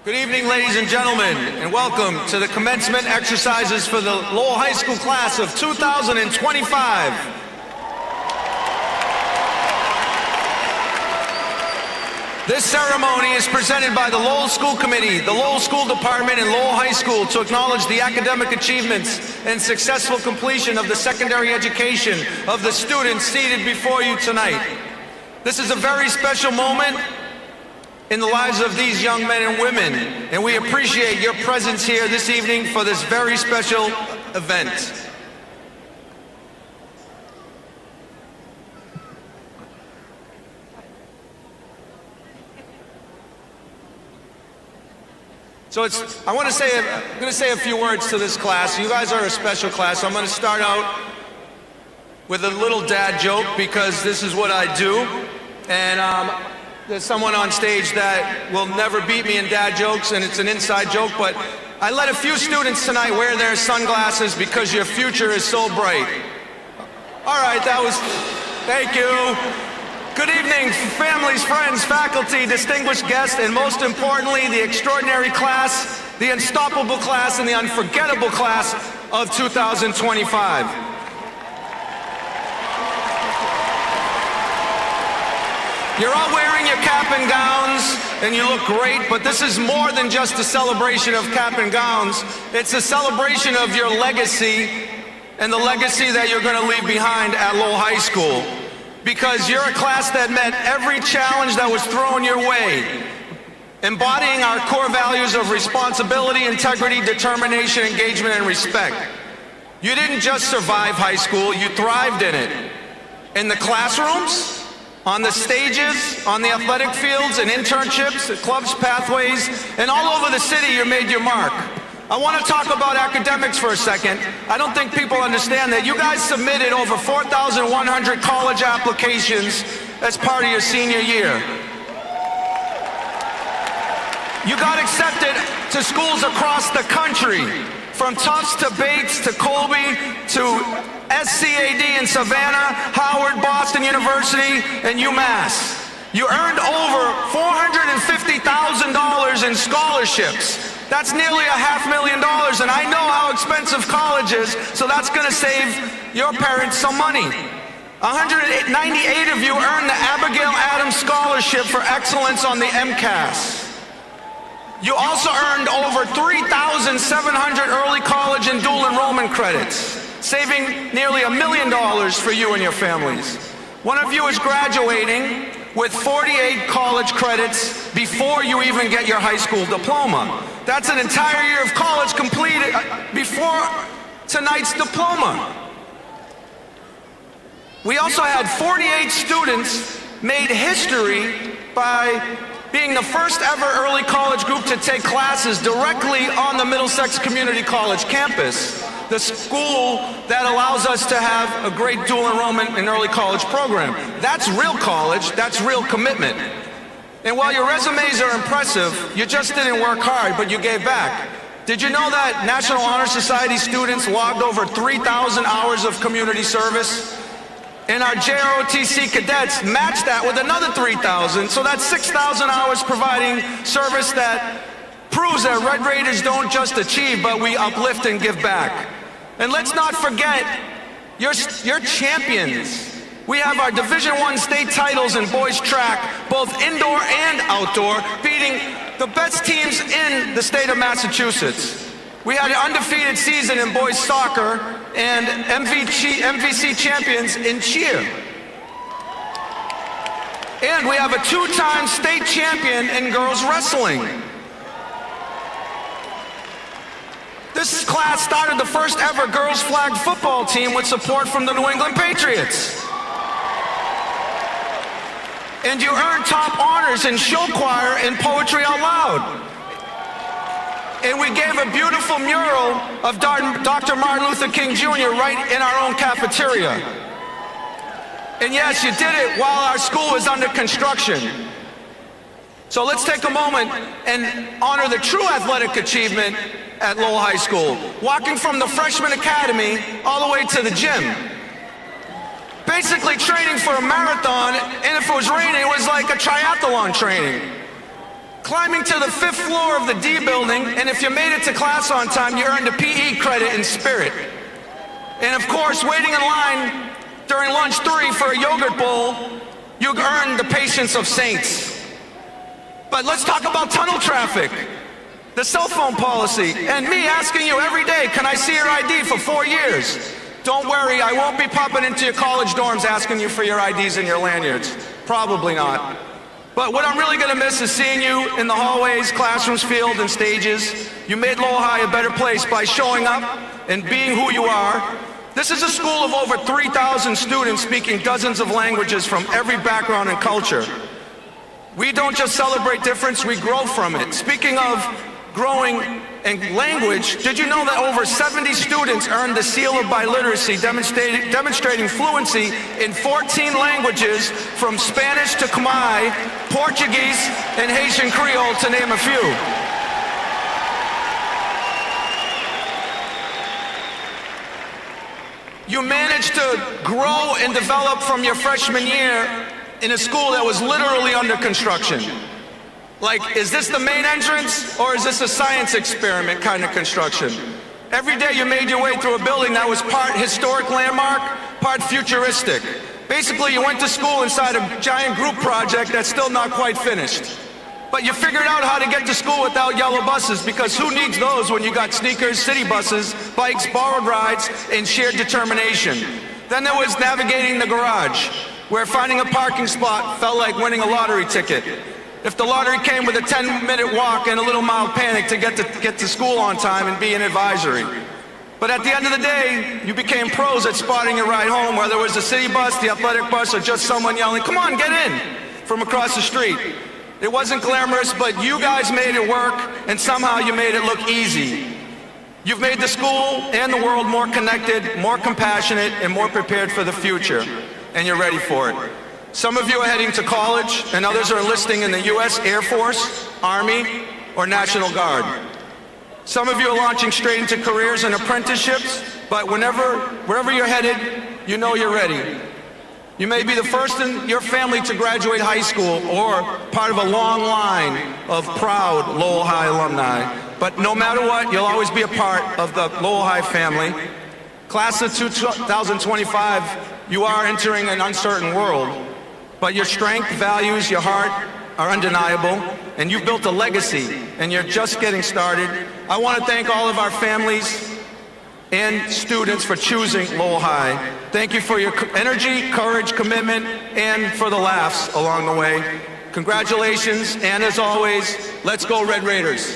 Good evening, ladies and gentlemen, and welcome to the commencement exercises for the Lowell High School class of 2025. This ceremony is presented by the Lowell School Committee, the Lowell School Department, and Lowell High School to acknowledge the academic achievements and successful completion of the secondary education of the students seated before you tonight. This is a very special moment in the lives of these young men and women, and we appreciate your presence here this evening for this very special event. So I'm going to say a few words to this class. You guys are a special class, so I'm going to start out with a little dad joke because this is what I do, and there's someone on stage that will never beat me in dad jokes, and it's an inside joke, but I let a few students tonight wear their sunglasses because your future is so bright. All right, thank you. Good evening, families, friends, faculty, distinguished guests, and most importantly, the extraordinary class, the unstoppable class, and the unforgettable class of 2025. You're all wearing your cap and gowns, and you look great, but this is more than just a celebration of cap and gowns. It's a celebration of your legacy and the legacy that you're going to leave behind at Lowell High School. Because you're a class that met every challenge that was thrown your way, embodying our core values of responsibility, integrity, determination, engagement, and respect. You didn't just survive high school, you thrived in it. In the classrooms, on the stages, on the athletic fields, and internships, clubs, pathways, and all over the city you made your mark. I want to talk about academics for a second. I don't think people understand that you guys submitted over 4,100 college applications as part of your senior year. You got accepted to schools across the country, from Tufts to Bates to Colby to SCAD in Savannah, Howard, Boston University, and UMass. You earned over $450,000 in scholarships. That's nearly $500,000, and I know how expensive college is, so that's going to save your parents some money. 198 of you earned the Abigail Adams Scholarship for Excellence on the MCAS. You also earned over 3,700 early college and dual enrollment credits, saving nearly $1 million for you and your families. One of you is graduating with 48 college credits before you even get your high school diploma. That's an entire year of college completed before tonight's diploma. We also had 48 students made history by being the first ever early college group to take classes directly on the Middlesex Community College campus, the school that allows us to have a great dual enrollment and early college program. That's real college, that's real commitment. And while your resumes are impressive, you just didn't work hard, but you gave back. Did you know that National Honor Society students logged over 3,000 hours of community service? And our JROTC cadets matched that with another 3,000, so that's 6,000 hours providing service that proves that Red Raiders don't just achieve, but we uplift and give back. And let's not forget, you're champions. We have our Division I state titles in boys track, both indoor and outdoor, beating the best teams in the state of Massachusetts. We had an undefeated season in boys soccer and MVC champions in cheer. And we have a two-time state champion in girls wrestling. This class started the first ever girls flag football team with support from the New England Patriots. And you earned top honors in show choir and poetry out loud. And we gave a beautiful mural of Dr. Martin Luther King Jr. right in our own cafeteria. And yes, you did it while our school was under construction. So let's take a moment and honor the true athletic achievement at Lowell High School, walking from the freshman academy all the way to the gym. Basically training for a marathon, and if it was raining, it was like a triathlon training. climbing to the 5th floor of the D building, and if you made it to class on time, you earned a PE credit in spirit. And of course, waiting in line during lunch 3 for a yogurt bowl, you earned the patience of saints. But let's talk about tunnel traffic, the cell phone policy, and me asking you every day, can I see your ID for 4 years? Don't worry, I won't be popping into your college dorms asking you for your IDs and your lanyards. Probably not. But what I'm really gonna miss is seeing you in the hallways, classrooms, field, and stages. You made Lowell High a better place by showing up and being who you are. This is a school of over 3,000 students speaking dozens of languages from every background and culture. We don't just celebrate difference, we grow from it. Speaking of growing in language, did you know that over 70 students earned the seal of biliteracy, demonstrating fluency in 14 languages from Spanish to Khmer, Portuguese, and Haitian Creole, to name a few. You managed to grow and develop from your freshman year in a school that was literally under construction. Like, is this the main entrance, or is this a science experiment kind of construction? Every day you made your way through a building that was part historic landmark, part futuristic. Basically, you went to school inside a giant group project that's still not quite finished. But you figured out how to get to school without yellow buses, because who needs those when you got sneakers, city buses, bikes, borrowed rides, and shared determination? Then there was navigating the garage, where finding a parking spot felt like winning a lottery ticket. If the lottery came with a 10-minute walk and a little mild panic to get to school on time and be an advisory. But at the end of the day, you became pros at spotting your ride home, whether it was the city bus, the athletic bus, or just someone yelling, "Come on, get in," from across the street. It wasn't glamorous, but you guys made it work, and somehow you made it look easy. You've made the school and the world more connected, more compassionate, and more prepared for the future, and you're ready for it. Some of you are heading to college, and others are enlisting in the U.S. Air Force, Army, or National Guard. Some of you are launching straight into careers and apprenticeships, but wherever you're headed, you know you're ready. You may be the first in your family to graduate high school, or part of a long line of proud Lowell High alumni. But no matter what, you'll always be a part of the Lowell High family. Class of 2025, you are entering an uncertain world. But your strength, values, your heart are undeniable, and you've built a legacy, and you're just getting started. I want to thank all of our families and students for choosing Lowell High. Thank you for your energy, courage, commitment, and for the laughs along the way. Congratulations, and as always, let's go Red Raiders.